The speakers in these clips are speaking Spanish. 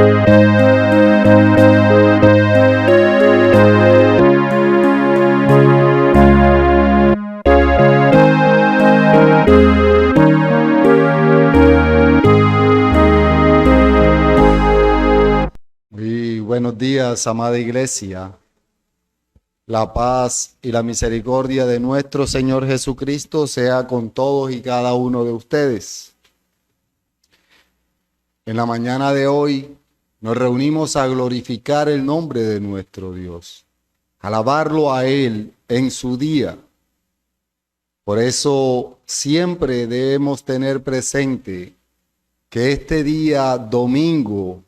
Muy buenos días, amada iglesia. La paz y la misericordia de nuestro Señor Jesucristo sea con todos y cada uno de ustedes. En la mañana de hoy nos reunimos a glorificar el nombre de nuestro Dios, alabarlo a Él en su día. Por eso siempre debemos tener presente que este día domingo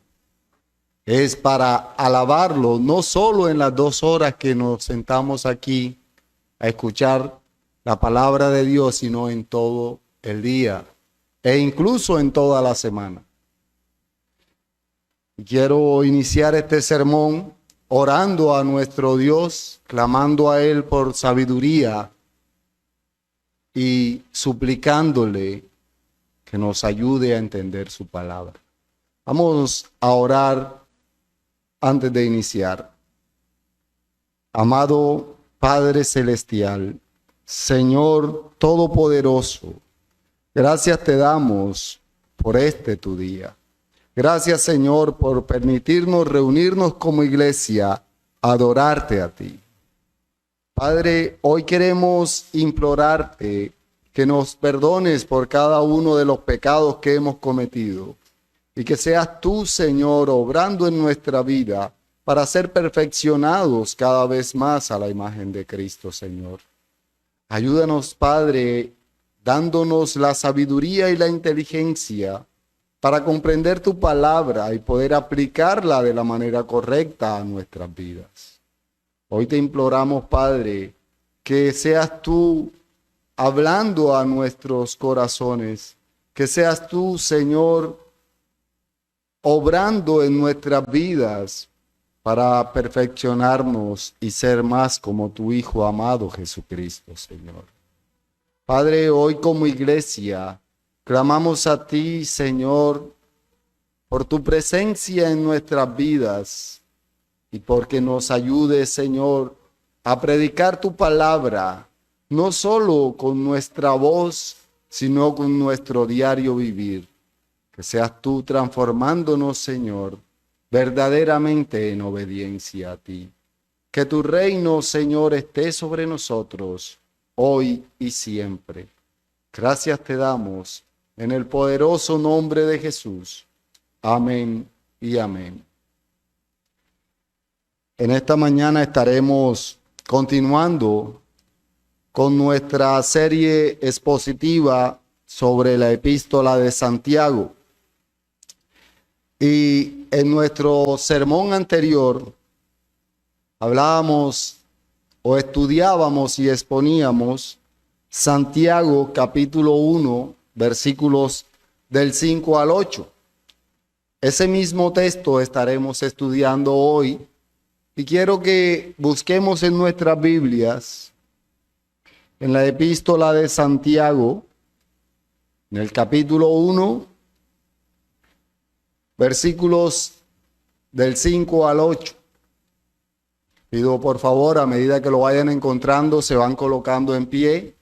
es para alabarlo, no solo en las 2 horas que nos sentamos aquí a escuchar la palabra de Dios, sino en todo el día e incluso en toda la semana. Quiero iniciar este sermón orando a nuestro Dios, clamando a Él por sabiduría y suplicándole que nos ayude a entender su palabra. Vamos a orar antes de iniciar. Amado Padre Celestial, Señor Todopoderoso, gracias te damos por este tu día. Gracias, Señor, por permitirnos reunirnos como iglesia a adorarte a ti. Padre, hoy queremos implorarte que nos perdones por cada uno de los pecados que hemos cometido y que seas tú, Señor, obrando en nuestra vida para ser perfeccionados cada vez más a la imagen de Cristo, Señor. Ayúdanos, Padre, dándonos la sabiduría y la inteligencia para comprender tu palabra y poder aplicarla de la manera correcta a nuestras vidas. Hoy te imploramos, Padre, que seas tú hablando a nuestros corazones, que seas tú, Señor, obrando en nuestras vidas para perfeccionarnos y ser más como tu Hijo amado Jesucristo, Señor. Padre, hoy como iglesia clamamos a ti, Señor, por tu presencia en nuestras vidas y porque nos ayudes, Señor, a predicar tu palabra, no solo con nuestra voz, sino con nuestro diario vivir. Que seas tú transformándonos, Señor, verdaderamente en obediencia a ti. Que tu reino, Señor, esté sobre nosotros, hoy y siempre. Gracias te damos en el poderoso nombre de Jesús. Amén y amén. En esta mañana estaremos continuando con nuestra serie expositiva sobre la epístola de Santiago. Y en nuestro sermón anterior hablábamos o estudiábamos y exponíamos Santiago capítulo 1, versículos del 5 al 8. Ese mismo texto estaremos estudiando hoy y quiero que busquemos en nuestras Biblias, en la epístola de Santiago, en el capítulo 1, versículos del 5 al 8. Pido por favor, a medida que lo vayan encontrando, se van colocando en pie.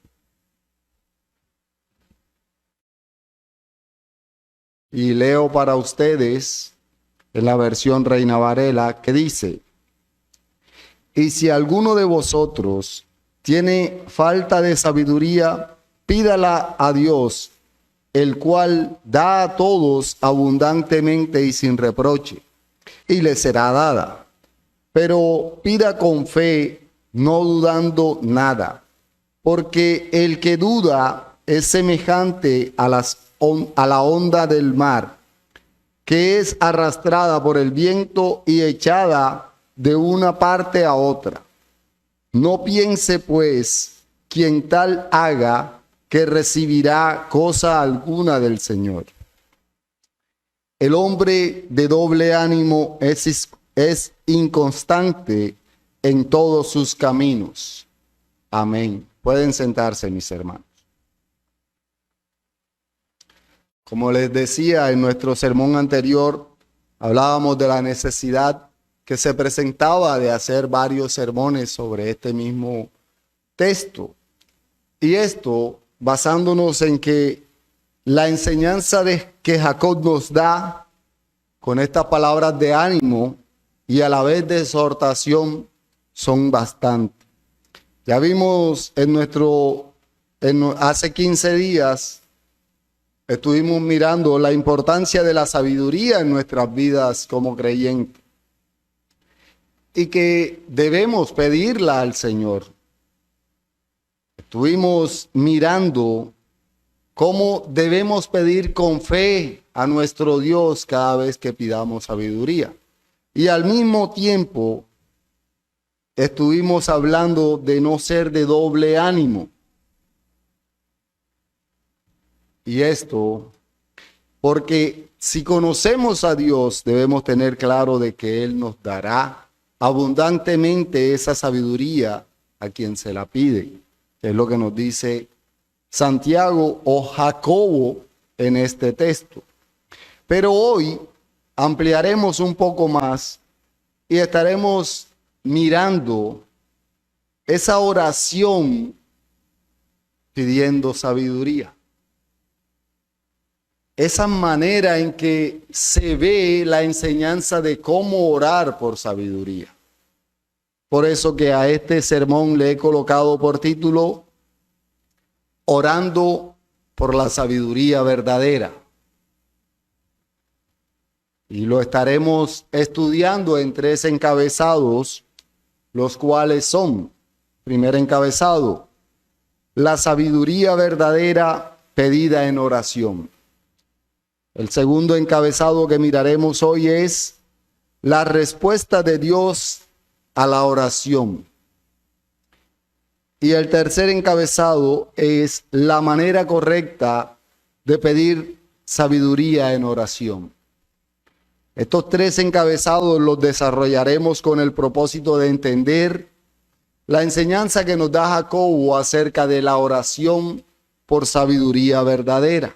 Y leo para ustedes en la versión Reina Varela que dice: y si alguno de vosotros tiene falta de sabiduría, pídala a Dios, el cual da a todos abundantemente y sin reproche, y le será dada. Pero pida con fe, no dudando nada, porque el que duda es semejante a la onda del mar, que es arrastrada por el viento y echada de una parte a otra. No piense, pues, quien tal haga, que recibirá cosa alguna del Señor. El hombre de doble ánimo es inconstante en todos sus caminos. Amén. Pueden sentarse, mis hermanos. Como les decía en nuestro sermón anterior, hablábamos de la necesidad que se presentaba de hacer varios sermones sobre este mismo texto. Y esto basándonos en que la enseñanza que Jacob nos da con estas palabras de ánimo y a la vez de exhortación son bastantes. Ya vimos hace 15 días, estuvimos mirando la importancia de la sabiduría en nuestras vidas como creyentes y que debemos pedirla al Señor. Estuvimos mirando cómo debemos pedir con fe a nuestro Dios cada vez que pidamos sabiduría. Y al mismo tiempo estuvimos hablando de no ser de doble ánimo. Y esto, porque si conocemos a Dios, debemos tener claro de que Él nos dará abundantemente esa sabiduría a quien se la pide. Es lo que nos dice Santiago o Jacobo en este texto. Pero hoy ampliaremos un poco más y estaremos mirando esa oración pidiendo sabiduría. Esa manera en que se ve la enseñanza de cómo orar por sabiduría. Por eso que a este sermón le he colocado por título Orando por la sabiduría verdadera. Y lo estaremos estudiando en 3 encabezados, los cuales son: primer encabezado, la sabiduría verdadera pedida en oración. El segundo encabezado que miraremos hoy es la respuesta de Dios a la oración. Y el tercer encabezado es la manera correcta de pedir sabiduría en oración. Estos 3 encabezados los desarrollaremos con el propósito de entender la enseñanza que nos da Jacobo acerca de la oración por sabiduría verdadera.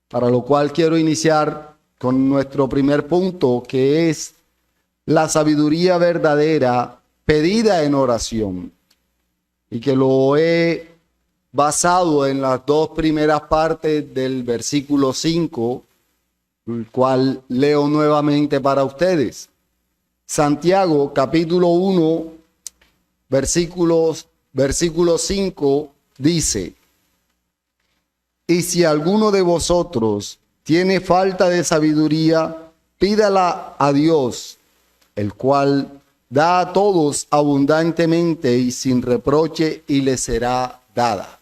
Para lo cual quiero iniciar con nuestro primer punto, que es la sabiduría verdadera pedida en oración. Y que lo he basado en las 2 primeras partes del versículo 5, el cual leo nuevamente para ustedes. Santiago capítulo 1, versículo 5 dice: y si alguno de vosotros tiene falta de sabiduría, pídala a Dios, el cual da a todos abundantemente y sin reproche, y le será dada.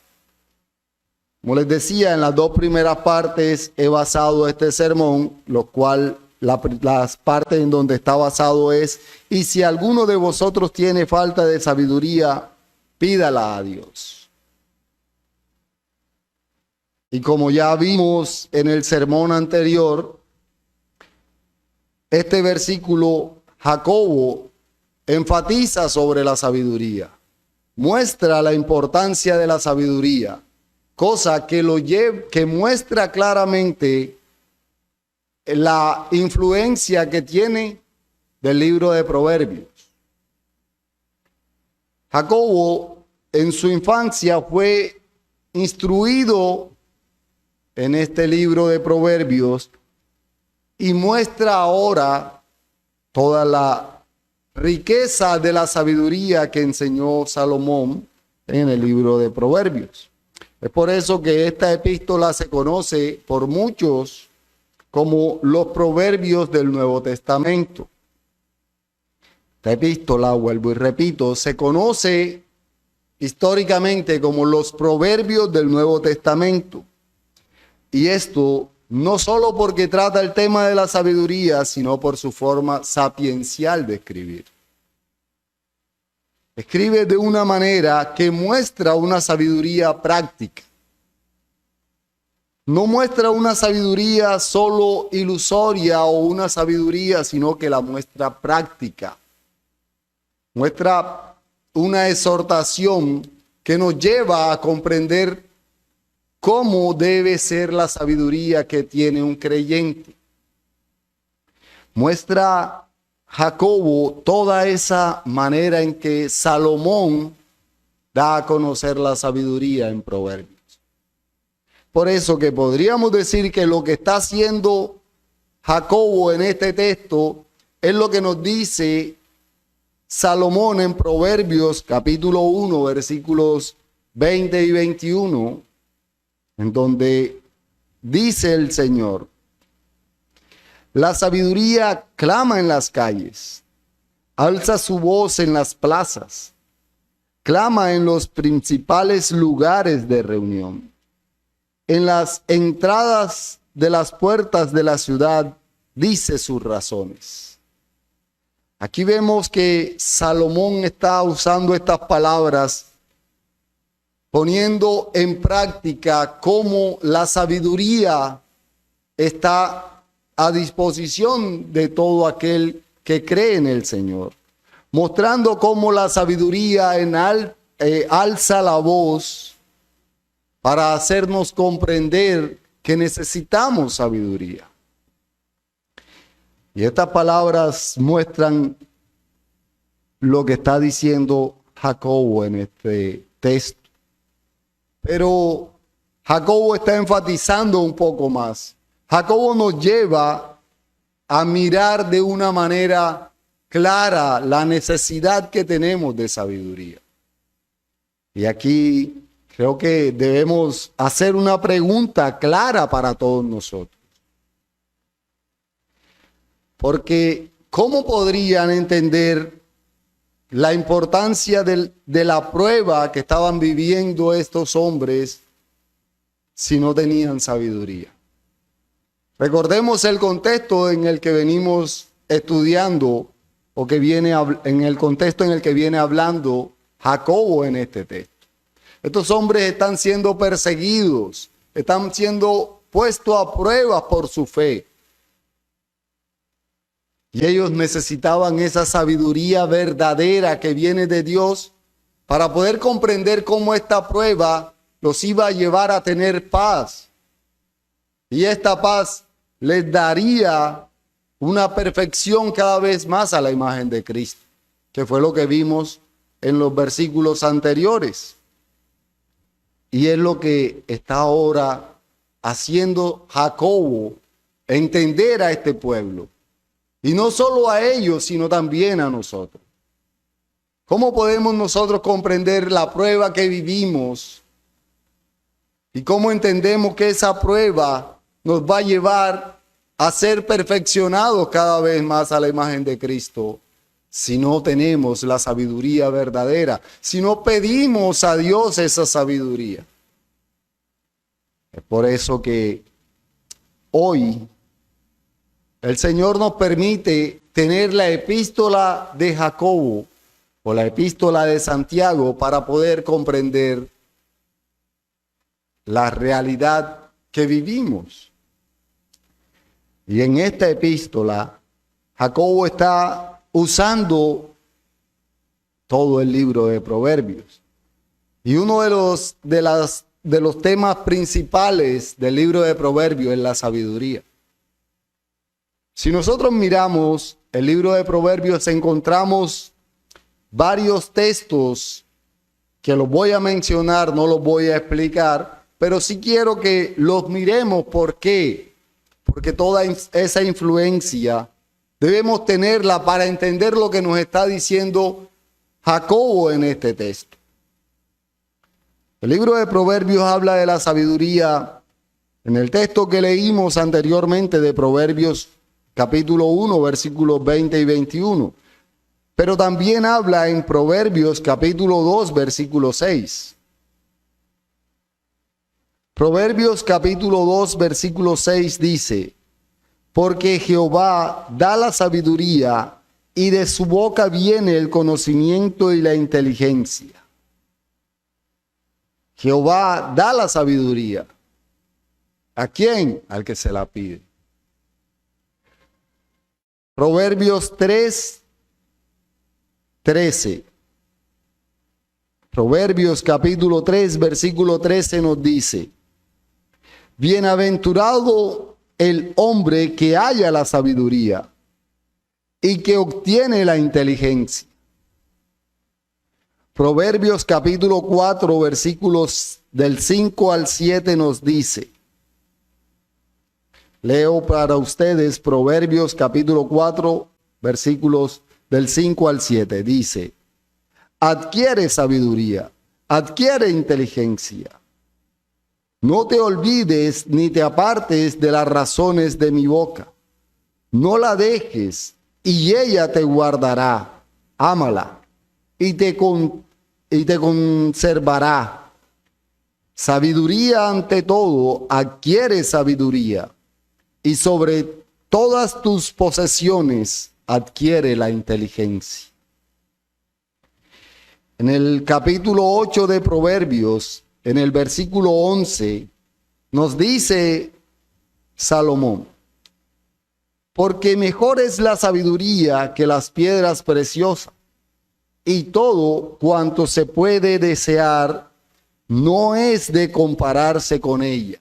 Como les decía, en las 2 primeras partes he basado este sermón, lo cual las partes en donde está basado es: y si alguno de vosotros tiene falta de sabiduría, pídala a Dios. Y como ya vimos en el sermón anterior, este versículo Jacobo enfatiza sobre la sabiduría, muestra la importancia de la sabiduría, cosa que muestra claramente la influencia que tiene del libro de Proverbios. Jacobo en su infancia fue instruido en este libro de Proverbios y muestra ahora toda la riqueza de la sabiduría que enseñó Salomón en el libro de Proverbios. Es por eso que esta epístola se conoce por muchos como los Proverbios del Nuevo Testamento. Esta epístola, vuelvo y repito, se conoce históricamente como los Proverbios del Nuevo Testamento. Y esto no solo porque trata el tema de la sabiduría, sino por su forma sapiencial de escribir. Escribe de una manera que muestra una sabiduría práctica. No muestra una sabiduría solo ilusoria o una sabiduría, sino que la muestra práctica. Muestra una exhortación que nos lleva a comprender cómo debe ser la sabiduría que tiene un creyente. muestra Jacobo toda esa manera en que Salomón da a conocer la sabiduría en Proverbios. Por eso que podríamos decir que lo que está haciendo Jacobo en este texto es lo que nos dice Salomón en Proverbios capítulo 1, versículos 20 y 21, en donde dice el Señor: la sabiduría clama en las calles, alza su voz en las plazas, clama en los principales lugares de reunión, en las entradas de las puertas de la ciudad, dice sus razones. Aquí vemos que Salomón está usando estas palabras, poniendo en práctica cómo la sabiduría está a disposición de todo aquel que cree en el Señor, mostrando cómo la sabiduría alza la voz para hacernos comprender que necesitamos sabiduría. Y estas palabras muestran lo que está diciendo Jacobo en este texto. Pero Jacobo está enfatizando un poco más. Jacobo nos lleva a mirar de una manera clara la necesidad que tenemos de sabiduría. Y aquí creo que debemos hacer una pregunta clara para todos nosotros. Porque ¿cómo podrían entender la importancia de la prueba que estaban viviendo estos hombres si no tenían sabiduría? Recordemos el contexto en el que venimos estudiando, o que viene en el contexto en el que viene hablando Jacobo en este texto. Estos hombres están siendo perseguidos, están siendo puestos a prueba por su fe. Y ellos necesitaban esa sabiduría verdadera que viene de Dios para poder comprender cómo esta prueba los iba a llevar a tener paz. Y esta paz les daría una perfección cada vez más a la imagen de Cristo, que fue lo que vimos en los versículos anteriores. Y es lo que está ahora haciendo Jacobo entender a este pueblo. Y no solo a ellos, sino también a nosotros. ¿Cómo podemos nosotros comprender la prueba que vivimos? ¿Y cómo entendemos que esa prueba nos va a llevar a ser perfeccionados cada vez más a la imagen de Cristo? Si no tenemos la sabiduría verdadera, si no pedimos a Dios esa sabiduría. Es por eso que hoy el Señor nos permite tener la epístola de Jacobo o la epístola de Santiago para poder comprender la realidad que vivimos. Y en esta epístola, Jacobo está usando todo el libro de Proverbios. Y uno de los temas principales del libro de Proverbios es la sabiduría. Si nosotros miramos el libro de Proverbios, encontramos varios textos que los voy a mencionar, no los voy a explicar, pero sí quiero que los miremos. ¿Por qué? Porque toda esa influencia debemos tenerla para entender lo que nos está diciendo Jacobo en este texto. El libro de Proverbios habla de la sabiduría en el texto que leímos anteriormente de Proverbios capítulo 1, versículos 20 y 21. Pero también habla en Proverbios capítulo 2, versículo 6. Proverbios capítulo 2, versículo 6 dice: porque Jehová da la sabiduría, y de su boca viene el conocimiento y la inteligencia. Jehová da la sabiduría. ¿A quién? Al que se la pide. Proverbios 3, 13. Proverbios capítulo 3, versículo 13 nos dice: bienaventurado el hombre que halla la sabiduría y que obtiene la inteligencia. Proverbios capítulo 4, versículos del 5 al 7 nos dice, leo para ustedes Proverbios capítulo 4, versículos del 5 al 7, dice, adquiere sabiduría, adquiere inteligencia. No te olvides ni te apartes de las razones de mi boca. No la dejes y ella te guardará. Ámala y te conservará. Sabiduría ante todo, adquiere sabiduría. Y sobre todas tus posesiones, adquiere la inteligencia. En el capítulo 8 de Proverbios, en el versículo 11, nos dice Salomón, porque mejor es la sabiduría que las piedras preciosas, y todo cuanto se puede desear no es de compararse con ella.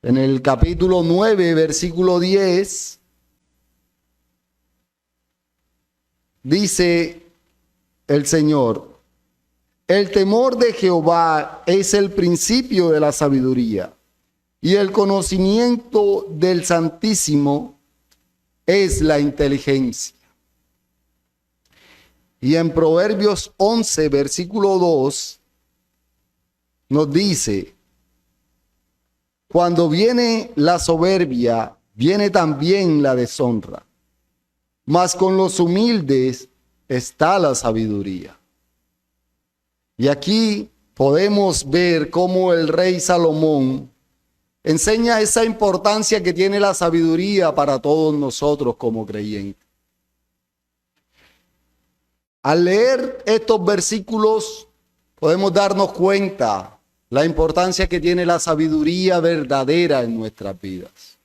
En el capítulo 9, versículo 10, dice el Señor, el temor de Jehová es el principio de la sabiduría, y el conocimiento del Santísimo es la inteligencia. Y en Proverbios 11, versículo 2, nos dice, cuando viene la soberbia, viene también la deshonra, mas con los humildes está la sabiduría. Y aquí podemos ver cómo el rey Salomón enseña esa importancia que tiene la sabiduría para todos nosotros como creyentes. Al leer estos versículos podemos darnos cuenta la importancia que tiene la sabiduría verdadera en nuestras vidas.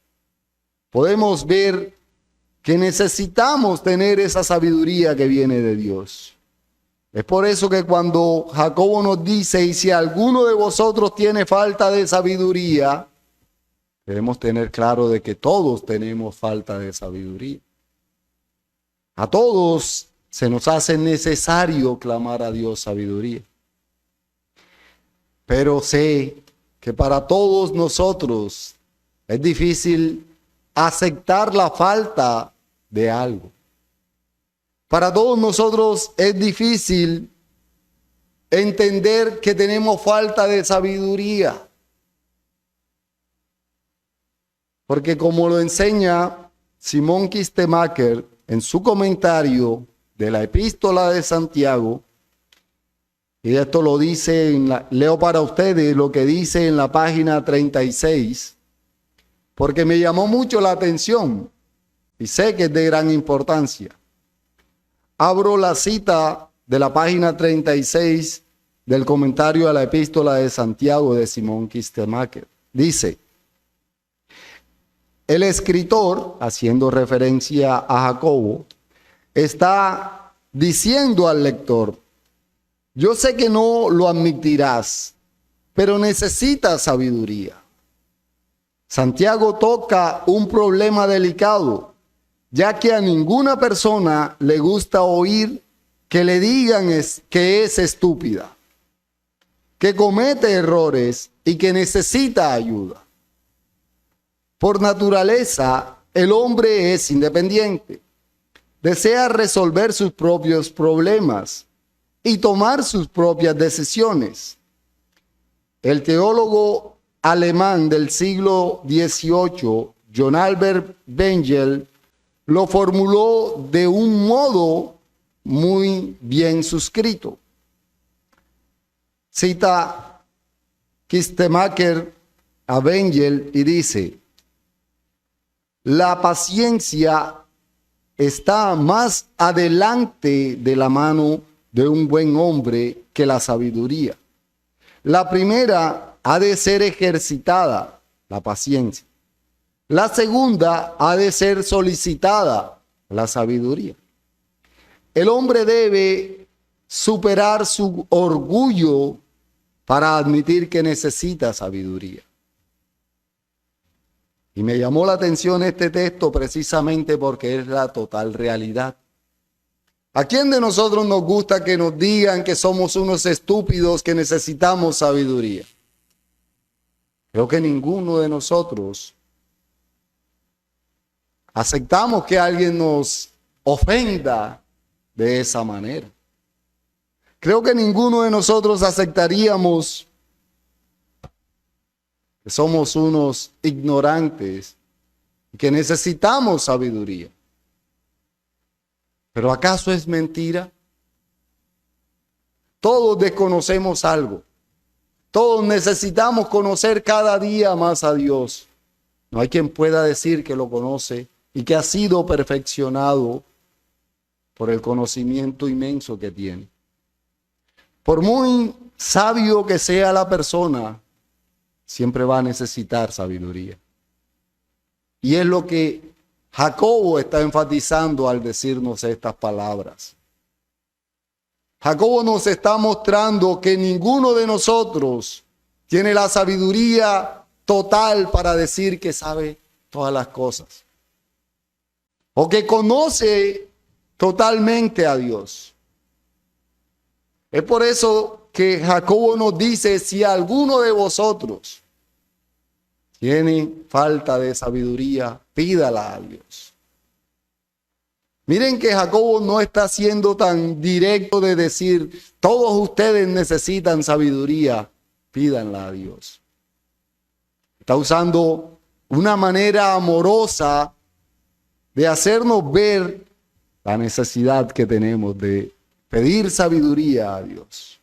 Podemos ver que necesitamos tener esa sabiduría que viene de Dios. Es por eso que cuando Jacobo nos dice, y si alguno de vosotros tiene falta de sabiduría, debemos tener claro de que todos tenemos falta de sabiduría. A todos se nos hace necesario clamar a Dios sabiduría. Pero sé que para todos nosotros es difícil aceptar la falta de algo. Para todos nosotros es difícil entender que tenemos falta de sabiduría. Porque como lo enseña Simón Kistemaker en su comentario de la epístola de Santiago, y esto lo dice, leo para ustedes lo que dice en la página 36, porque me llamó mucho la atención y sé que es de gran importancia. Abro la cita de la página 36 del comentario a la epístola de Santiago de Simón Kistemaker. Dice, el escritor, haciendo referencia a Jacobo, está diciendo al lector, yo sé que no lo admitirás, pero necesitas sabiduría. Santiago toca un problema delicado, ya que a ninguna persona le gusta oír que le digan que es estúpida, que comete errores y que necesita ayuda. Por naturaleza, el hombre es independiente, desea resolver sus propios problemas y tomar sus propias decisiones. El teólogo alemán del siglo XVIII, John Albert Bengel, lo formuló de un modo muy bien suscrito. Cita Kistemaker a Bengel y dice, la paciencia está más adelante de la mano de un buen hombre que la sabiduría. La primera ha de ser ejercitada, la paciencia. La segunda ha de ser solicitada, la sabiduría. El hombre debe superar su orgullo para admitir que necesita sabiduría. Y me llamó la atención este texto precisamente porque es la total realidad. ¿A quién de nosotros nos gusta que nos digan que somos unos estúpidos que necesitamos sabiduría? Creo que ninguno de nosotros aceptamos que alguien nos ofenda de esa manera. Creo que ninguno de nosotros aceptaríamos que somos unos ignorantes y que necesitamos sabiduría. ¿Pero acaso es mentira? Todos desconocemos algo. Todos necesitamos conocer cada día más a Dios. No hay quien pueda decir que lo conoce y que ha sido perfeccionado por el conocimiento inmenso que tiene. Por muy sabio que sea la persona, siempre va a necesitar sabiduría. Y es lo que Jacobo está enfatizando al decirnos estas palabras. Jacobo nos está mostrando que ninguno de nosotros tiene la sabiduría total para decir que sabe todas las cosas, o que conoce totalmente a Dios. Es por eso que Jacobo nos dice: si alguno de vosotros tiene falta de sabiduría, pídala a Dios. Miren que Jacobo no está siendo tan directo de decir: todos ustedes necesitan sabiduría, pídanla a Dios. Está usando una manera amorosa de hacernos ver la necesidad que tenemos de pedir sabiduría a Dios.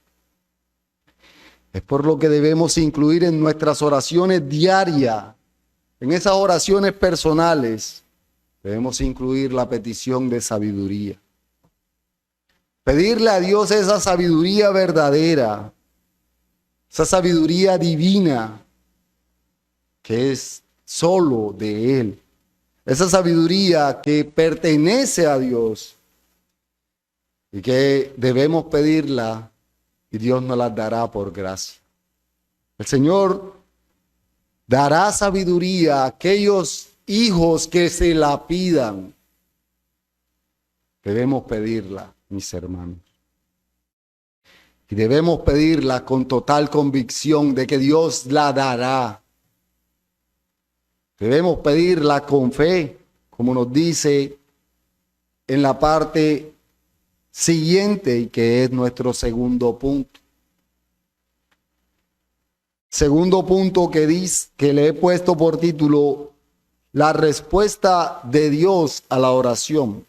Es por lo que debemos incluir en nuestras oraciones diarias, en esas oraciones personales, debemos incluir la petición de sabiduría. Pedirle a Dios esa sabiduría verdadera, esa sabiduría divina, que es solo de Él. Esa sabiduría que pertenece a Dios y que debemos pedirla y Dios nos la dará por gracia. El Señor dará sabiduría a aquellos hijos que se la pidan. Debemos pedirla, mis hermanos. Y debemos pedirla con total convicción de que Dios la dará. Debemos pedirla con fe, como nos dice en la parte siguiente, y que es nuestro segundo punto. Segundo punto que le he puesto por título: la respuesta de Dios a la oración.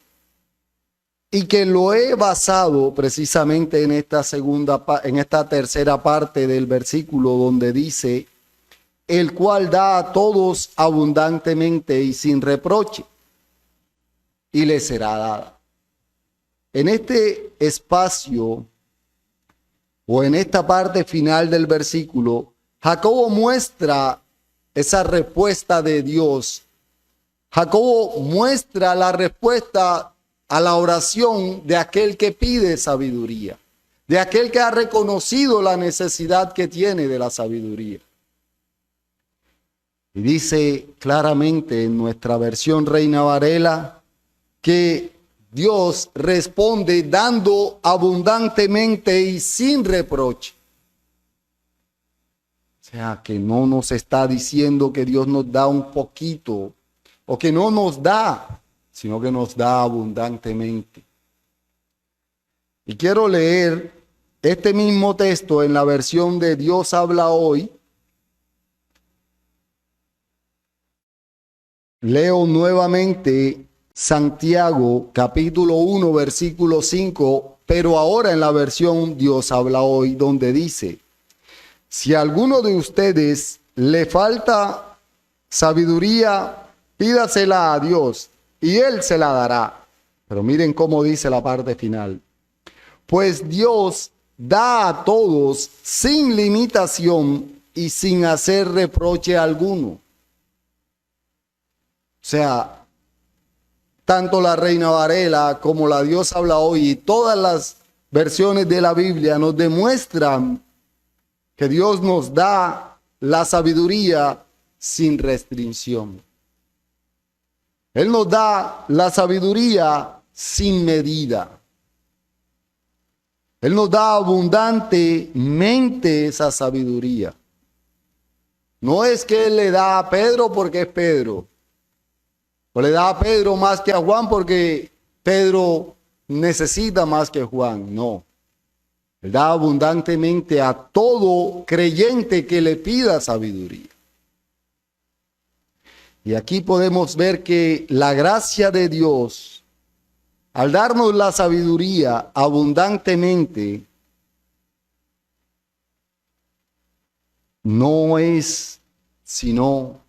Y que lo he basado precisamente en esta tercera parte del versículo, donde dice: el cual da a todos abundantemente y sin reproche, y le será dada. En este espacio, o en esta parte final del versículo, Jacobo muestra esa respuesta de Dios. Jacobo muestra la respuesta a la oración de aquel que pide sabiduría, de aquel que ha reconocido la necesidad que tiene de la sabiduría. Y dice claramente en nuestra versión Reina Varela que Dios responde dando abundantemente y sin reproche. O sea, que no nos está diciendo que Dios nos da un poquito o que no nos da, sino que nos da abundantemente. Y quiero leer este mismo texto en la versión de Dios habla hoy. Leo nuevamente Santiago capítulo 1 versículo 5, pero ahora en la versión Dios habla hoy, donde dice: si a alguno de ustedes le falta sabiduría, pídasela a Dios y Él se la dará. Pero miren cómo dice la parte final: pues Dios da a todos sin limitación y sin hacer reproche alguno. O sea, tanto la Reina Varela como la Dios habla hoy y todas las versiones de la Biblia nos demuestran que Dios nos da la sabiduría sin restricción. Él nos da la sabiduría sin medida. Él nos da abundantemente esa sabiduría. No es que Él le da a Pedro porque es Pedro. O le da a Pedro más que a Juan porque Pedro necesita más que Juan. No. Él da abundantemente a todo creyente que le pida sabiduría. Y aquí podemos ver que la gracia de Dios, al darnos la sabiduría abundantemente, no es sino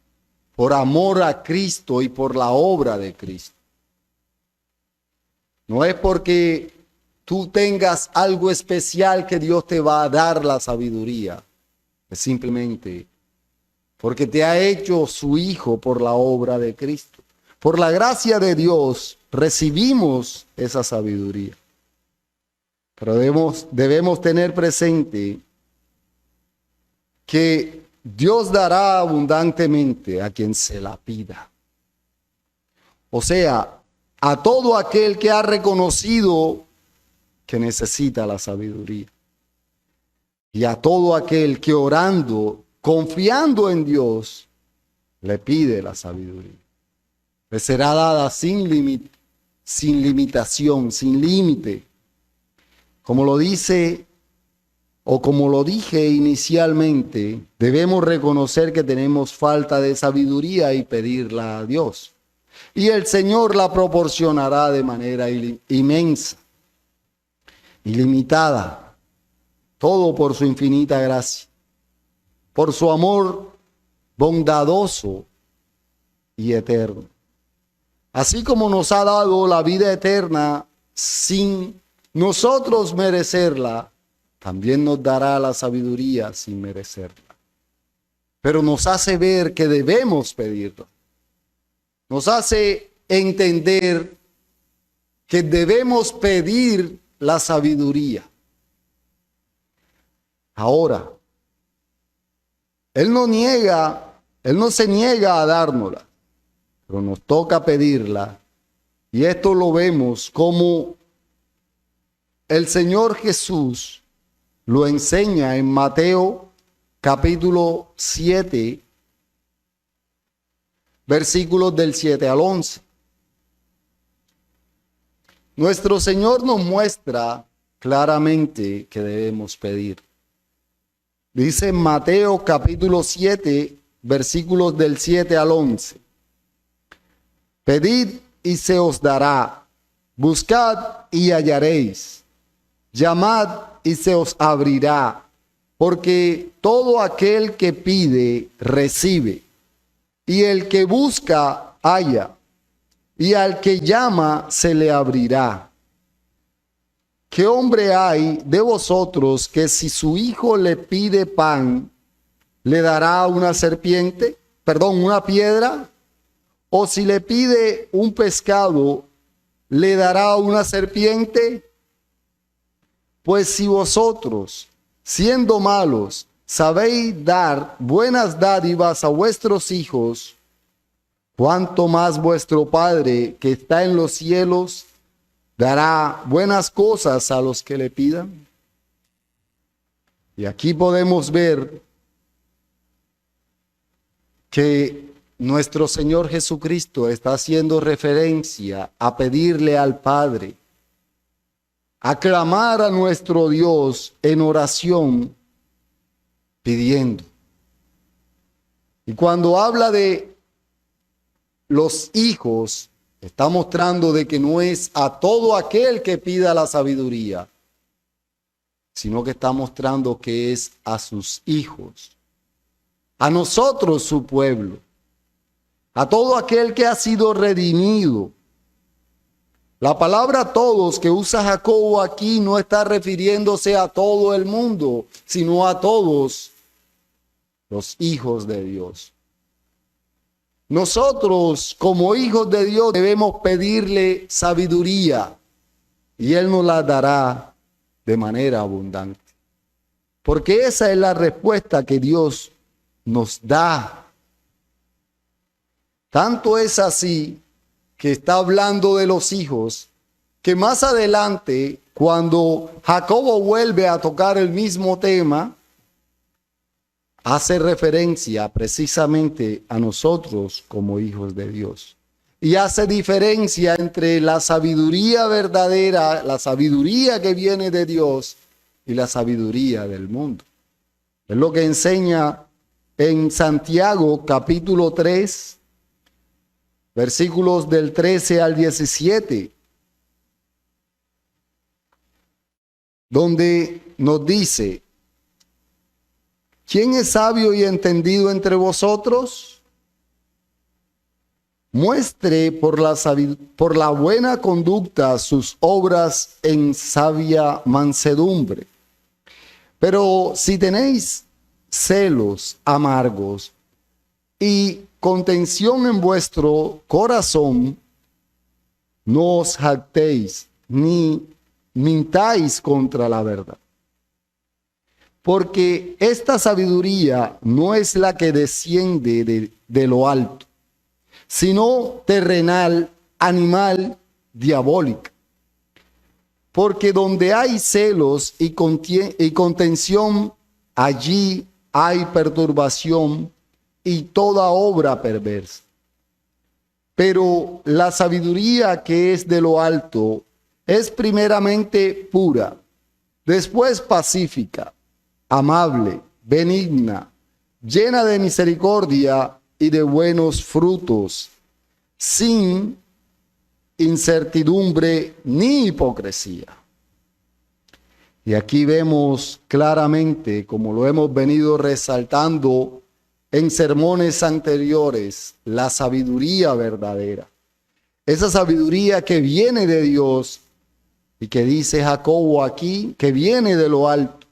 por amor a Cristo y por la obra de Cristo. No es porque tú tengas algo especial que Dios te va a dar la sabiduría. Es simplemente porque te ha hecho su Hijo por la obra de Cristo. Por la gracia de Dios recibimos esa sabiduría. Pero debemos tener presente que Dios dará abundantemente a quien se la pida. O sea, a todo aquel que ha reconocido que necesita la sabiduría. Y a todo aquel que orando, confiando en Dios, le pide la sabiduría. Le será dada sin limitación, sin límite. Como lo dice, o como lo dije inicialmente, debemos reconocer que tenemos falta de sabiduría y pedirla a Dios. Y el Señor la proporcionará de manera inmensa, ilimitada, todo por su infinita gracia, por su amor bondadoso y eterno. Así como nos ha dado la vida eterna sin nosotros merecerla, también nos dará la sabiduría sin merecerla. Pero nos hace ver que debemos pedirla. Nos hace entender que debemos pedir la sabiduría. Ahora, Él no se niega a dárnosla, pero nos toca pedirla. Y esto lo vemos como el Señor Jesús lo enseña en Mateo capítulo 7, versículos del 7 al 11. Nuestro Señor nos muestra claramente que debemos pedir. Dice en Mateo capítulo 7, versículos del 7 al 11. Pedid y se os dará, buscad y hallaréis, llamad y se os abrirá, porque todo aquel que pide, recibe, y el que busca, halla, y al que llama, se le abrirá. ¿Qué hombre hay de vosotros que si su hijo le pide pan, le dará una una piedra? ¿O si le pide un pescado, le dará una serpiente? Pues si vosotros, siendo malos, sabéis dar buenas dádivas a vuestros hijos, ¿cuánto más vuestro Padre que está en los cielos dará buenas cosas a los que le pidan? Y aquí podemos ver que nuestro Señor Jesucristo está haciendo referencia a pedirle al Padre, a clamar a nuestro Dios en oración, pidiendo. Y cuando habla de los hijos, está mostrando de que no es a todo aquel que pida la sabiduría, sino que está mostrando que es a sus hijos, a nosotros su pueblo, a todo aquel que ha sido redimido. La palabra todos que usa Jacobo aquí no está refiriéndose a todo el mundo, sino a todos los hijos de Dios. Nosotros, como hijos de Dios, debemos pedirle sabiduría y Él nos la dará de manera abundante. Porque esa es la respuesta que Dios nos da. Tanto es así que está hablando de los hijos, que más adelante, cuando Jacobo vuelve a tocar el mismo tema, hace referencia precisamente a nosotros como hijos de Dios. Y hace diferencia entre la sabiduría verdadera, la sabiduría que viene de Dios y la sabiduría del mundo. Es lo que enseña en Santiago capítulo 3, versículos del 13 al 17, donde nos dice: ¿quién es sabio y entendido entre vosotros? Muestre por la buena conducta sus obras en sabia mansedumbre. Pero si tenéis celos amargos y contención en vuestro corazón, no os jactéis ni mintáis contra la verdad. Porque esta sabiduría no es la que desciende de lo alto, sino terrenal, animal, diabólica. Porque donde hay celos y contención, allí hay perturbación y toda obra perversa. Pero la sabiduría que es de lo alto es primeramente pura, después pacífica, amable, benigna, llena de misericordia y de buenos frutos, sin incertidumbre ni hipocresía. Y aquí vemos claramente, como lo hemos venido resaltando en sermones anteriores, la sabiduría verdadera. Esa sabiduría que viene de Dios y que dice Jacobo aquí, que viene de lo alto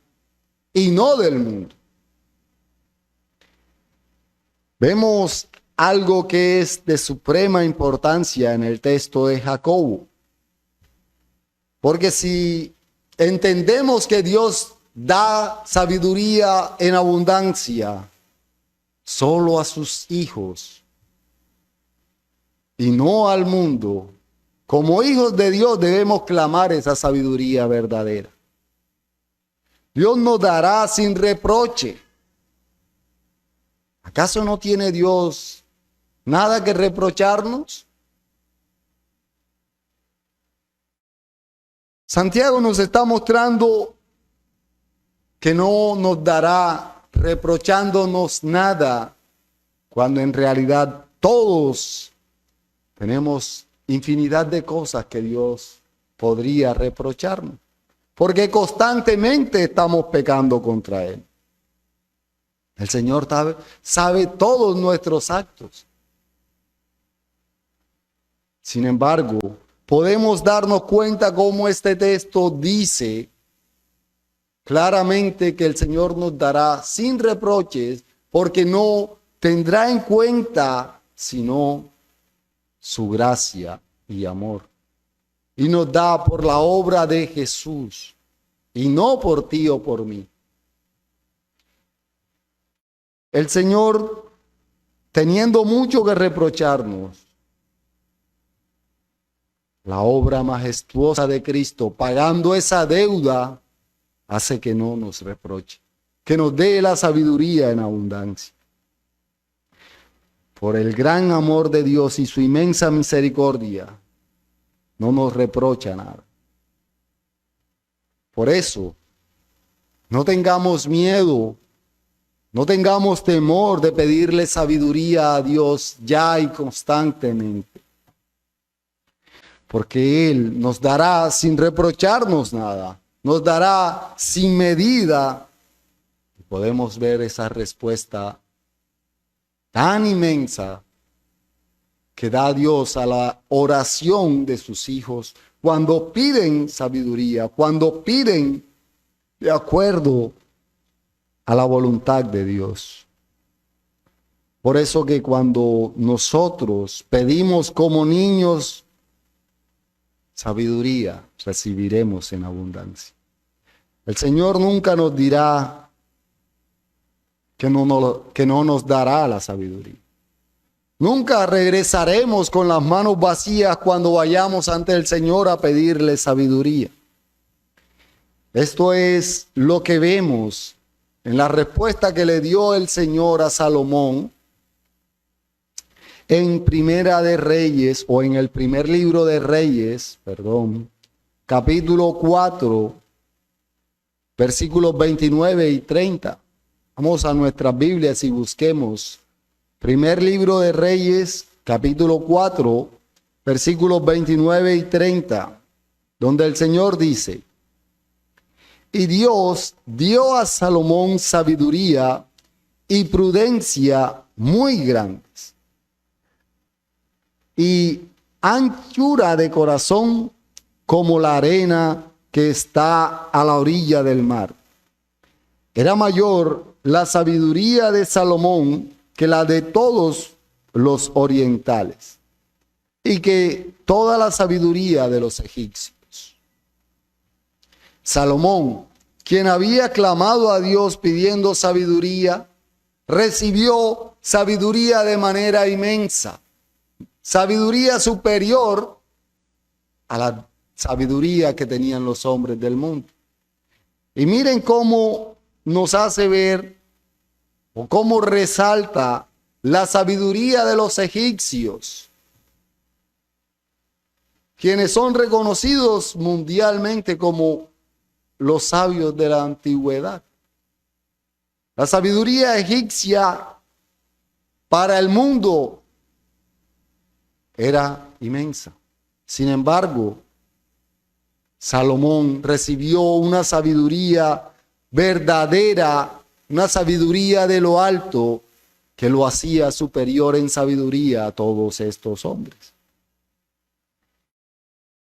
y no del mundo. Vemos algo que es de suprema importancia en el texto de Jacobo. Porque si entendemos que Dios da sabiduría en abundancia solo a sus hijos y no al mundo, como hijos de Dios debemos clamar esa sabiduría verdadera. Dios nos dará sin reproche. ¿Acaso no tiene Dios nada que reprocharnos? Santiago nos está mostrando que no nos dará reprochándonos nada, cuando en realidad todos tenemos infinidad de cosas que Dios podría reprocharnos, porque constantemente estamos pecando contra Él. El Señor sabe todos nuestros actos. Sin embargo, podemos darnos cuenta cómo este texto dice claramente que el Señor nos dará sin reproches, porque no tendrá en cuenta sino su gracia y amor. Y nos da por la obra de Jesús, y no por ti o por mí. El Señor, teniendo mucho que reprocharnos, la obra majestuosa de Cristo, pagando esa deuda, hace que no nos reproche, que nos dé la sabiduría en abundancia. Por el gran amor de Dios y su inmensa misericordia, no nos reprocha nada. Por eso, no tengamos miedo, no tengamos temor de pedirle sabiduría a Dios ya y constantemente, porque Él nos dará sin reprocharnos nada, nos dará sin medida, y podemos ver esa respuesta tan inmensa que da Dios a la oración de sus hijos cuando piden sabiduría, cuando piden de acuerdo a la voluntad de Dios. Por eso que cuando nosotros pedimos como niños sabiduría, recibiremos en abundancia. El Señor nunca nos dirá que no nos dará la sabiduría. Nunca regresaremos con las manos vacías cuando vayamos ante el Señor a pedirle sabiduría. Esto es lo que vemos en la respuesta que le dio el Señor a Salomón en Primera de Reyes, o en el primer libro de Reyes, capítulo 4, versículos 29 y 30. Vamos a nuestras Biblias y busquemos primer libro de Reyes, capítulo 4, versículos 29 y 30, donde el Señor dice: y Dios dio a Salomón sabiduría y prudencia muy grandes, y anchura de corazón como la arena que está a la orilla del mar. Era mayor la sabiduría de Salomón que la de todos los orientales, y que toda la sabiduría de los egipcios. Salomón, quien había clamado a Dios pidiendo sabiduría, recibió sabiduría de manera inmensa, sabiduría superior a la sabiduría que tenían los hombres del mundo. Y miren cómo nos hace ver, o cómo resalta la sabiduría de los egipcios, quienes son reconocidos mundialmente como los sabios de la antigüedad. La sabiduría egipcia para el mundo era inmensa. Sin embargo, Salomón recibió una sabiduría verdadera, una sabiduría de lo alto, que lo hacía superior en sabiduría a todos estos hombres.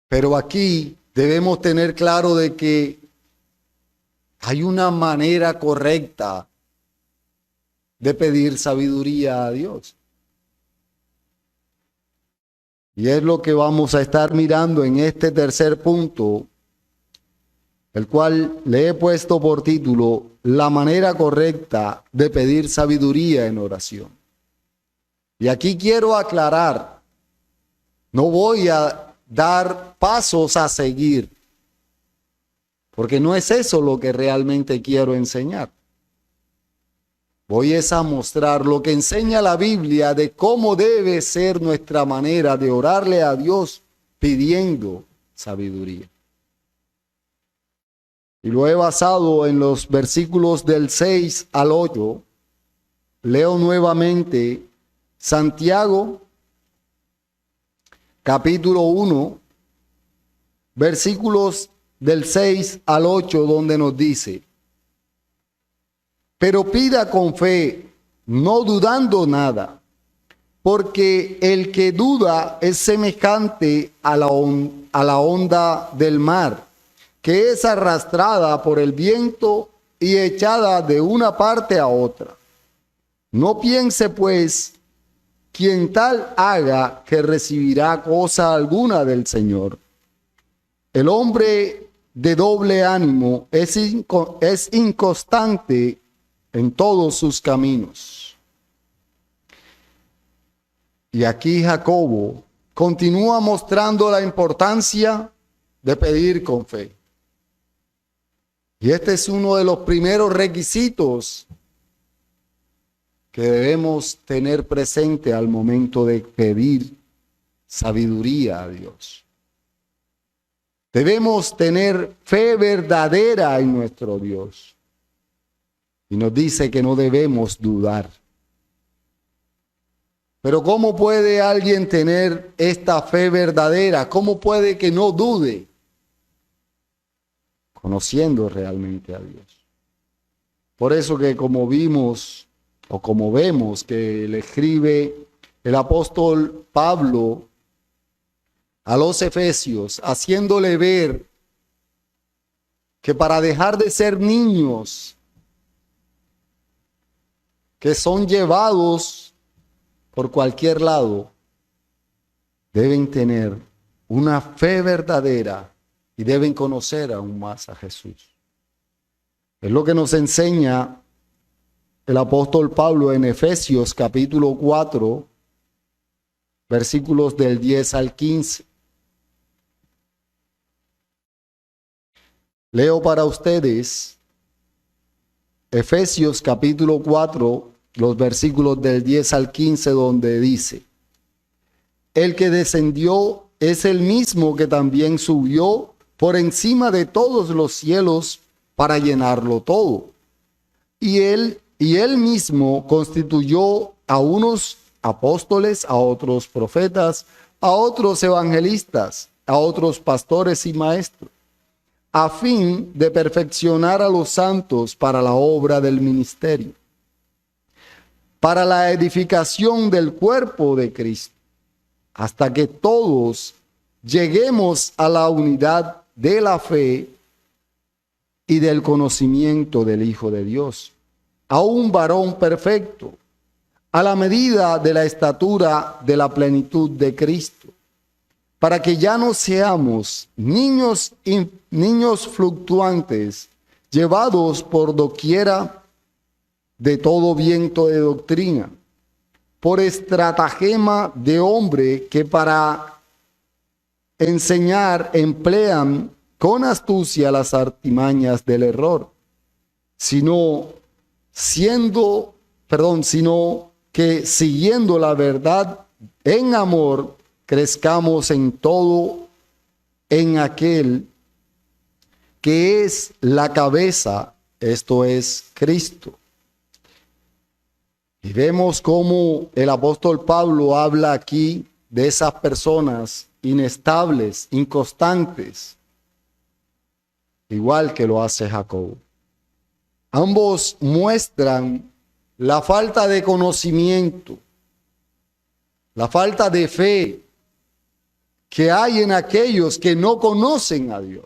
Pero aquí debemos tener claro de que hay una manera correcta de pedir sabiduría a Dios. Y es lo que vamos a estar mirando en este tercer punto, el cual le he puesto por título: la manera correcta de pedir sabiduría en oración. Y aquí quiero aclarar, no voy a dar pasos a seguir, porque no es eso lo que realmente quiero enseñar. Voy a mostrar lo que enseña la Biblia de cómo debe ser nuestra manera de orarle a Dios pidiendo sabiduría. Y lo he basado en los versículos del 6 al 8. Leo nuevamente Santiago, capítulo 1, versículos del 6 al 8, donde nos dice: pero pida con fe, no dudando nada, porque el que duda es semejante a la onda del mar, que es arrastrada por el viento y echada de una parte a otra. No piense, pues, quien tal haga, que recibirá cosa alguna del Señor. El hombre de doble ánimo es inconstante en todos sus caminos. Y aquí Jacobo continúa mostrando la importancia de pedir con fe. Y este es uno de los primeros requisitos que debemos tener presente al momento de pedir sabiduría a Dios. Debemos tener fe verdadera en nuestro Dios. Y nos dice que no debemos dudar. Pero ¿cómo puede alguien tener esta fe verdadera? ¿Cómo puede que no dude? Conociendo realmente a Dios. Por eso que como vimos, o como vemos que le escribe el apóstol Pablo a los Efesios, haciéndole ver que para dejar de ser niños que son llevados por cualquier lado, deben tener una fe verdadera y deben conocer aún más a Jesús. Es lo que nos enseña el apóstol Pablo en Efesios capítulo 4, versículos del 10 al 15. Leo para ustedes Efesios capítulo 4, los versículos del 10 al 15, donde dice: el que descendió es el mismo que también subió por encima de todos los cielos para llenarlo todo. Y él mismo constituyó a unos apóstoles, a otros profetas, a otros evangelistas, a otros pastores y maestros, a fin de perfeccionar a los santos para la obra del ministerio, para la edificación del cuerpo de Cristo, hasta que todos lleguemos a la unidad de la fe y del conocimiento del Hijo de Dios, a un varón perfecto, a la medida de la estatura de la plenitud de Cristo, para que ya no seamos niños fluctuantes, llevados por doquiera de todo viento de doctrina, por estratagema de hombre que para enseñar emplean con astucia las artimañas del error, sino que siguiendo la verdad en amor, crezcamos en todo en aquel que es la cabeza, esto es Cristo. Y vemos cómo el apóstol Pablo habla aquí de esas personas inestables, inconstantes, igual que lo hace Jacobo. Ambos muestran la falta de conocimiento, la falta de fe que hay en aquellos que no conocen a Dios.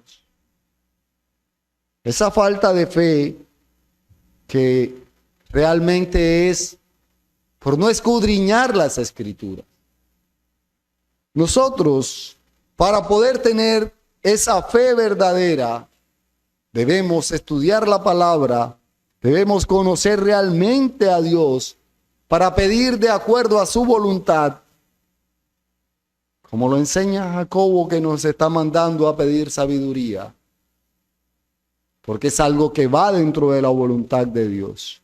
Esa falta de fe que realmente es por no escudriñar las Escrituras. Nosotros, para poder tener esa fe verdadera, debemos estudiar la palabra, debemos conocer realmente a Dios para pedir de acuerdo a su voluntad, como lo enseña Jacobo, que nos está mandando a pedir sabiduría, porque es algo que va dentro de la voluntad de Dios.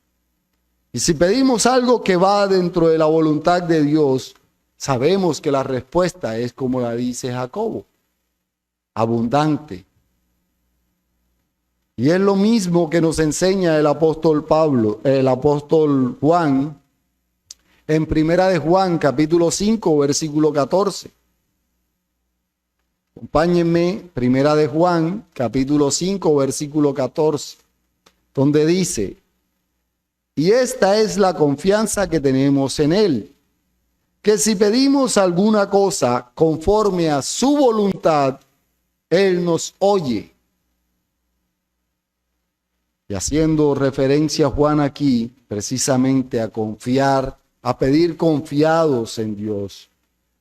Y si pedimos algo que va dentro de la voluntad de Dios, sabemos que la respuesta es como la dice Jacobo, abundante. Y es lo mismo que nos enseña el apóstol Juan, en Primera de Juan, capítulo 5, versículo 14. Acompáñenme, Primera de Juan, capítulo 5, versículo 14, donde dice: y esta es la confianza que tenemos en Él, que si pedimos alguna cosa conforme a su voluntad, Él nos oye. Y haciendo referencia Juan aquí, precisamente a confiar, a pedir confiados en Dios,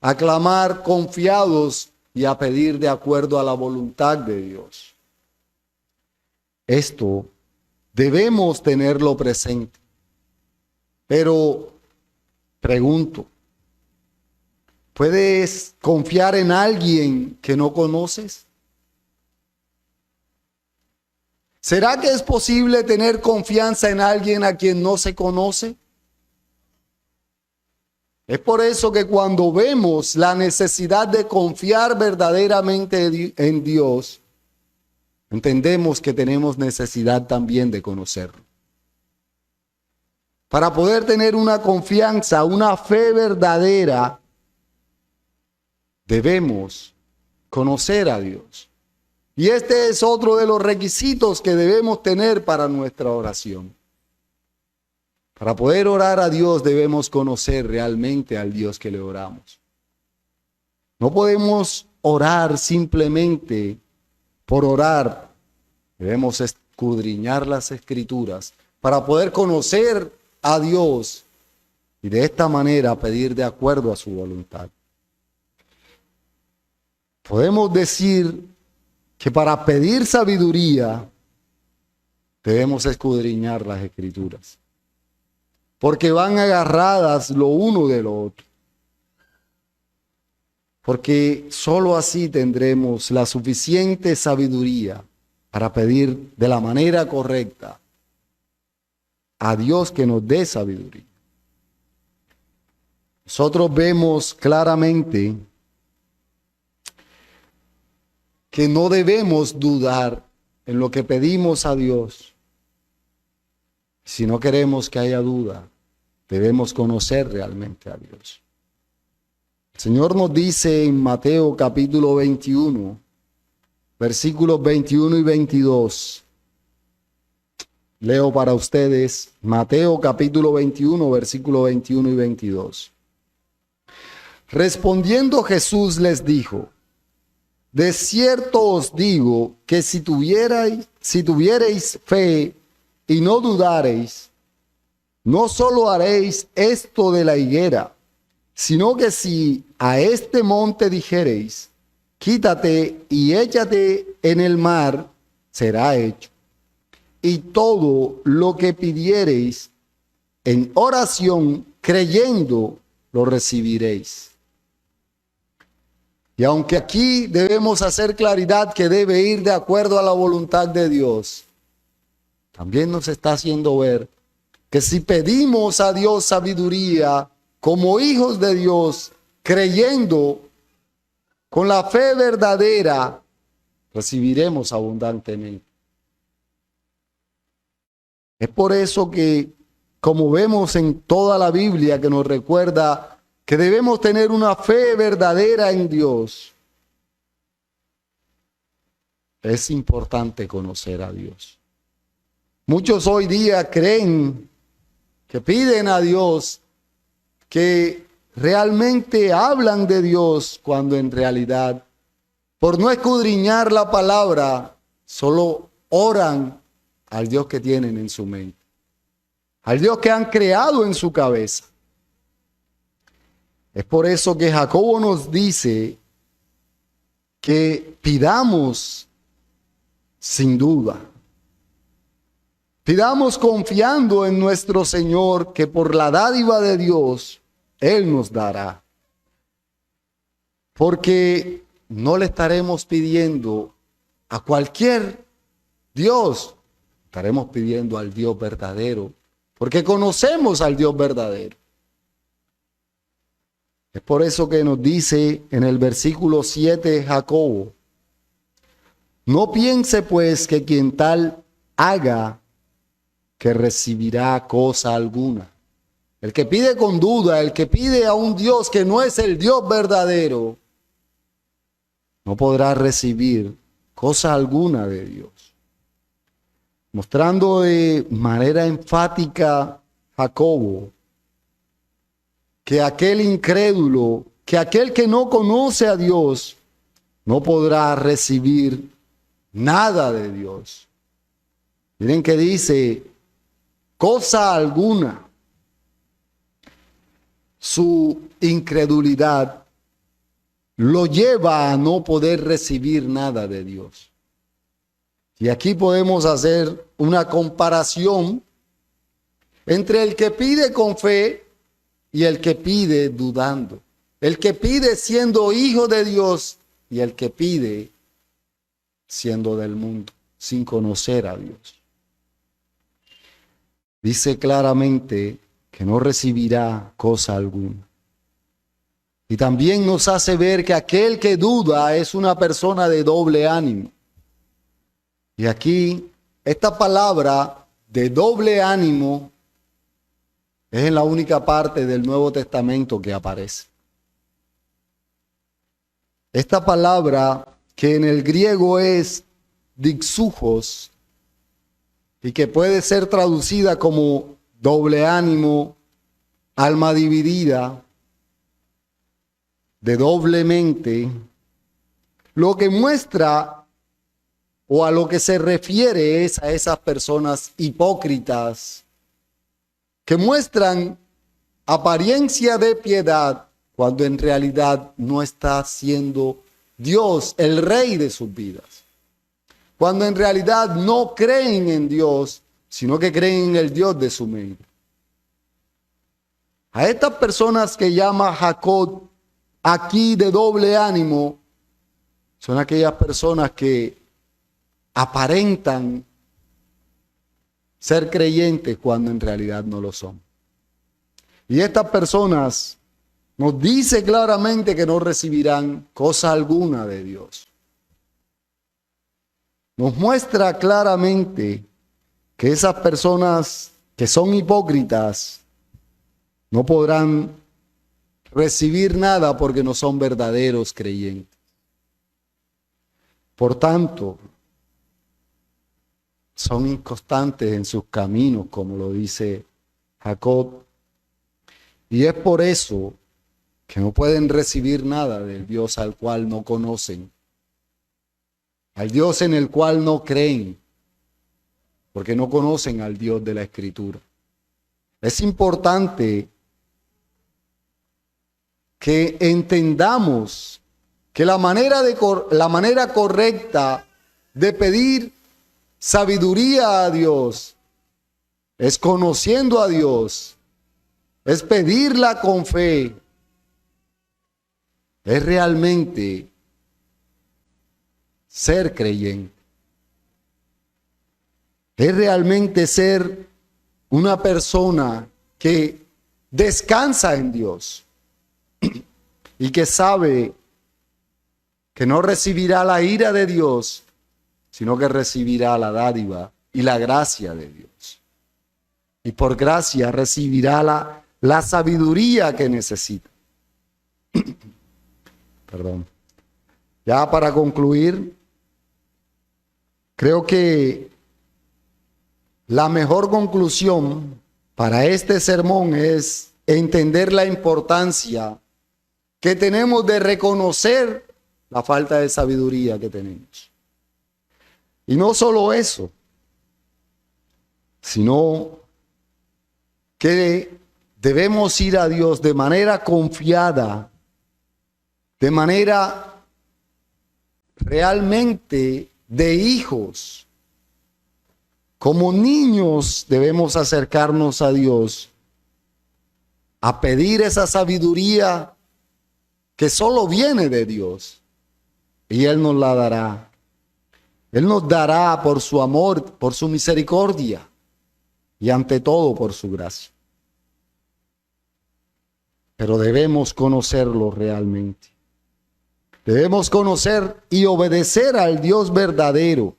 a clamar confiados y a pedir de acuerdo a la voluntad de Dios. Esto debemos tenerlo presente. Pero pregunto, ¿puedes confiar en alguien que no conoces? ¿Será que es posible tener confianza en alguien a quien no se conoce? Es por eso que cuando vemos la necesidad de confiar verdaderamente en Dios, entendemos que tenemos necesidad también de conocerlo. Para poder tener una confianza, una fe verdadera, debemos conocer a Dios. Y este es otro de los requisitos que debemos tener para nuestra oración. Para poder orar a Dios debemos conocer realmente al Dios que le oramos. No podemos orar simplemente por orar. Debemos escudriñar las Escrituras para poder conocer a Dios y de esta manera pedir de acuerdo a su voluntad. Podemos decir que para pedir sabiduría debemos escudriñar las Escrituras, porque van agarradas lo uno de lo otro. porque sólo así tendremos la suficiente sabiduría para pedir de la manera correcta a Dios que nos dé sabiduría. Nosotros vemos claramente que no debemos dudar en lo que pedimos a Dios. Si no queremos que haya duda, debemos conocer realmente a Dios. El Señor nos dice en Mateo capítulo 21, versículos 21 y 22. Leo para ustedes Mateo capítulo 21, versículos 21 y 22. Respondiendo Jesús les dijo: de cierto os digo que si tuviereis fe y no dudareis, no solo haréis esto de la higuera, sino que si a este monte dijereis, quítate y échate en el mar, será hecho. Y todo lo que pidiereis en oración, creyendo, lo recibiréis. Y aunque aquí debemos hacer claridad que debe ir de acuerdo a la voluntad de Dios, también nos está haciendo ver que si pedimos a Dios sabiduría como hijos de Dios, creyendo con la fe verdadera, recibiremos abundantemente. Es por eso que, como vemos en toda la Biblia que nos recuerda que debemos tener una fe verdadera en Dios, es importante conocer a Dios. Muchos hoy día creen que piden a Dios, que realmente hablan de Dios, cuando en realidad, por no escudriñar la palabra, solo oran al Dios que tienen en su mente, al Dios que han creado en su cabeza. Es por eso que Jacobo nos dice que pidamos sin duda. Pidamos confiando en nuestro Señor, que por la dádiva de Dios, Él nos dará. Porque no le estaremos pidiendo a cualquier Dios, estaremos pidiendo al Dios verdadero, porque conocemos al Dios verdadero. Es por eso que nos dice en el versículo 7 Jacobo: no piense pues que quien tal haga, que recibirá cosa alguna. El que pide con duda, el que pide a un Dios que no es el Dios verdadero, no podrá recibir cosa alguna de Dios. Mostrando de manera enfática Jacobo que aquel incrédulo, que aquel que no conoce a Dios, no podrá recibir nada de Dios. Miren que dice, cosa alguna. Su incredulidad lo lleva a no poder recibir nada de Dios. Y aquí podemos hacer una comparación entre el que pide con fe y el que pide dudando. El que pide siendo hijo de Dios y el que pide siendo del mundo, sin conocer a Dios. Dice claramente que no recibirá cosa alguna. Y también nos hace ver que aquel que duda es una persona de doble ánimo. Y aquí, esta palabra de doble ánimo es en la única parte del Nuevo Testamento que aparece. Esta palabra, que en el griego es dixujos, y que puede ser traducida como doble ánimo, alma dividida, de doblemente, lo que muestra o a lo que se refiere es a esas personas hipócritas que muestran apariencia de piedad cuando en realidad no está siendo Dios el rey de sus vidas. Cuando en realidad no creen en Dios, sino que creen en el Dios de su mente. A estas personas que llama Jacob aquí de doble ánimo son aquellas personas que aparentan ser creyentes cuando en realidad no lo son. Y estas personas nos dice claramente que no recibirán cosa alguna de Dios. Nos muestra claramente que esas personas que son hipócritas no podrán recibir nada porque no son verdaderos creyentes. Por tanto, son inconstantes en sus caminos, como lo dice Jacob. Y es por eso que no pueden recibir nada del Dios al cual no conocen, al Dios en el cual no creen, porque no conocen al Dios de la Escritura. Es importante que entendamos que la manera correcta de pedir sabiduría a Dios es conociendo a Dios, es pedirla con fe, es realmente ser creyente, es realmente ser una persona que descansa en Dios y que sabe que no recibirá la ira de Dios, sino que recibirá la dádiva y la gracia de Dios. Y por gracia recibirá la sabiduría que necesita. Perdón. Ya para concluir, creo que la mejor conclusión para este sermón es entender la importancia que tenemos de reconocer la falta de sabiduría que tenemos. Y no solo eso, sino que debemos ir a Dios de manera confiada, de manera realmente de hijos. Como niños debemos acercarnos a Dios a pedir esa sabiduría que solo viene de Dios. Y Él nos la dará. Él nos dará por su amor, por su misericordia y ante todo por su gracia. Pero debemos conocerlo realmente. Debemos conocer y obedecer al Dios verdadero.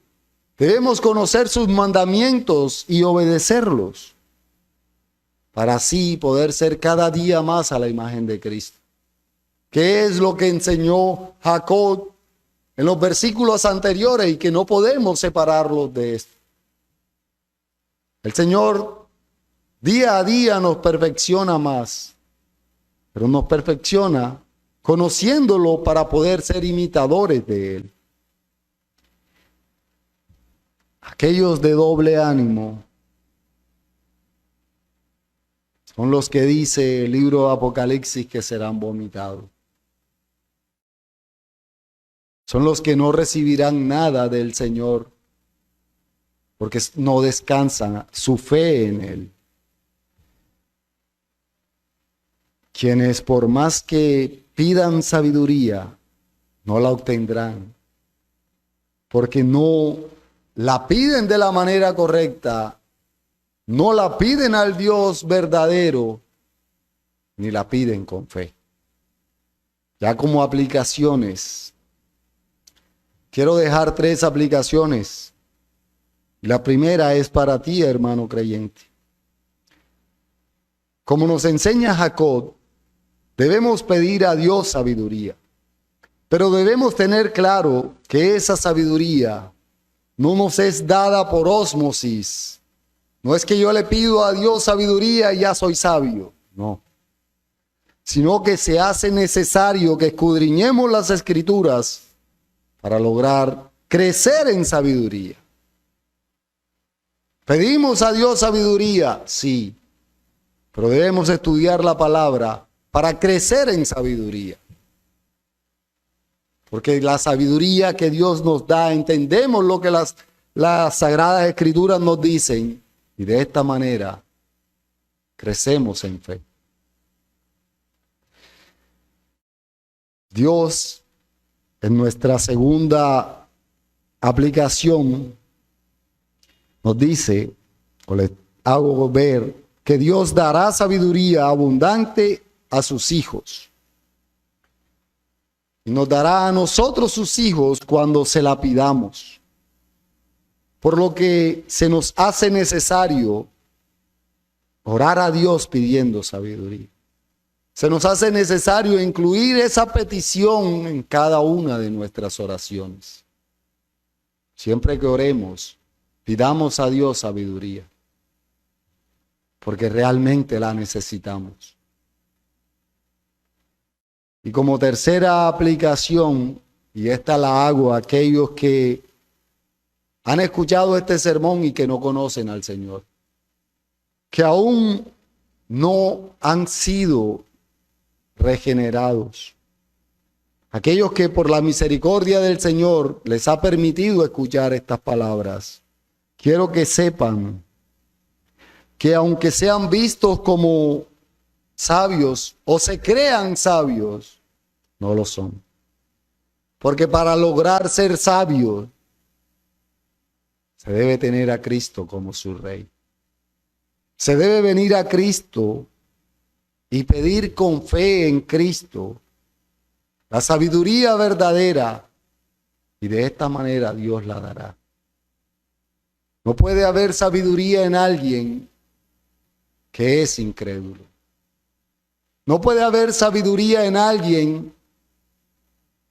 Debemos conocer sus mandamientos y obedecerlos, para así poder ser cada día más a la imagen de Cristo. ¿Qué es lo que enseñó Jacob en los versículos anteriores y que no podemos separarlos de esto? El Señor día a día nos perfecciona más, pero nos perfecciona conociéndolo para poder ser imitadores de Él. Aquellos de doble ánimo son los que dice el libro de Apocalipsis que serán vomitados. Son los que no recibirán nada del Señor porque no descansan su fe en Él. Quienes por más que pidan sabiduría, no la obtendrán, porque no la piden de la manera correcta, no la piden al Dios verdadero, ni la piden con fe. Ya como aplicaciones, quiero dejar 3 aplicaciones. La primera es para ti, hermano creyente. Como nos enseña Jacob, debemos pedir a Dios sabiduría, pero debemos tener claro que esa sabiduría no nos es dada por ósmosis. No es que yo le pido a Dios sabiduría y ya soy sabio, no. Sino que se hace necesario que escudriñemos las Escrituras para lograr crecer en sabiduría. ¿Pedimos a Dios sabiduría? Sí, pero debemos estudiar la palabra para crecer en sabiduría. Porque la sabiduría que Dios nos da, entendemos lo que las Sagradas Escrituras nos dicen y de esta manera crecemos en fe. Dios, en nuestra segunda aplicación, nos dice, o les hago ver, que Dios dará sabiduría abundante a sus hijos. Y nos dará a nosotros sus hijos cuando se la pidamos. Por lo que se nos hace necesario orar a Dios pidiendo sabiduría. Se nos hace necesario incluir esa petición en cada una de nuestras oraciones. Siempre que oremos, pidamos a Dios sabiduría, porque realmente la necesitamos. Y como tercera aplicación, y esta la hago a aquellos que han escuchado este sermón y que no conocen al Señor, que aún no han sido regenerados. Aquellos que por la misericordia del Señor les ha permitido escuchar estas palabras, quiero que sepan que aunque sean vistos como sabios o se crean sabios, no lo son. Porque para lograr ser sabio, se debe tener a Cristo como su Rey. Se debe venir a Cristo y pedir con fe en Cristo la sabiduría verdadera, y de esta manera Dios la dará. No puede haber sabiduría en alguien que es incrédulo. No puede haber sabiduría en alguien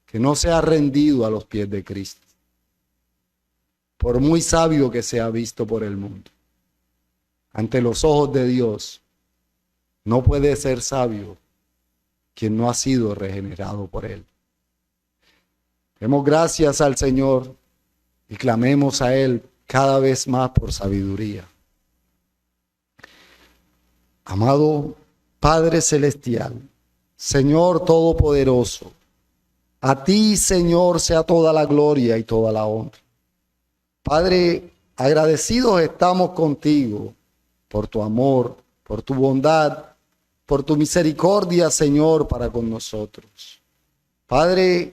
que no se ha rendido a los pies de Cristo, por muy sabio que sea visto por el mundo. Ante los ojos de Dios, no puede ser sabio quien no ha sido regenerado por Él. Demos gracias al Señor y clamemos a Él cada vez más por sabiduría. Amado Padre Celestial, Señor Todopoderoso, a ti, Señor, sea toda la gloria y toda la honra. Padre, agradecidos estamos contigo por tu amor, por tu bondad, por tu misericordia, Señor, para con nosotros. Padre,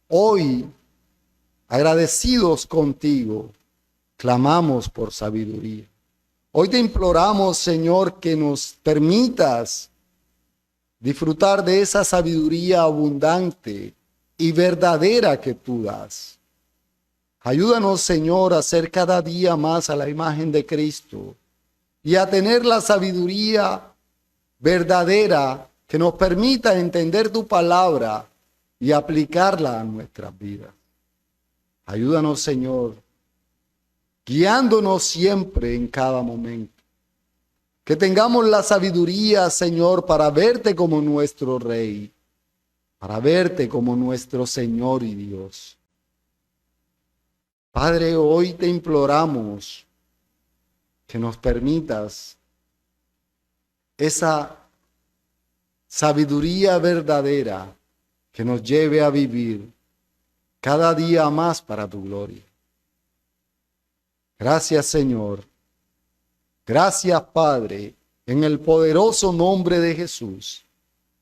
hoy, agradecidos contigo, clamamos por sabiduría. Hoy te imploramos, Señor, que nos permitas disfrutar de esa sabiduría abundante y verdadera que tú das. Ayúdanos, Señor, a ser cada día más a la imagen de Cristo y a tener la sabiduría verdadera que nos permita entender tu palabra y aplicarla a nuestras vidas. Ayúdanos, Señor, guiándonos siempre en cada momento. Que tengamos la sabiduría, Señor, para verte como nuestro Rey, para verte como nuestro Señor y Dios. Padre, hoy te imploramos que nos permitas esa sabiduría verdadera que nos lleve a vivir cada día más para tu gloria. Gracias, Señor. Gracias, Padre, en el poderoso nombre de Jesús.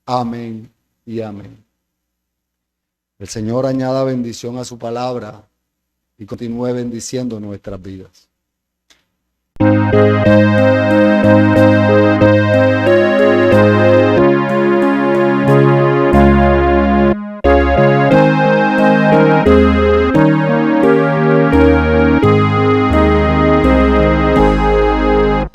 Amén y amén. El Señor añada bendición a su palabra y continúe bendiciendo nuestras vidas.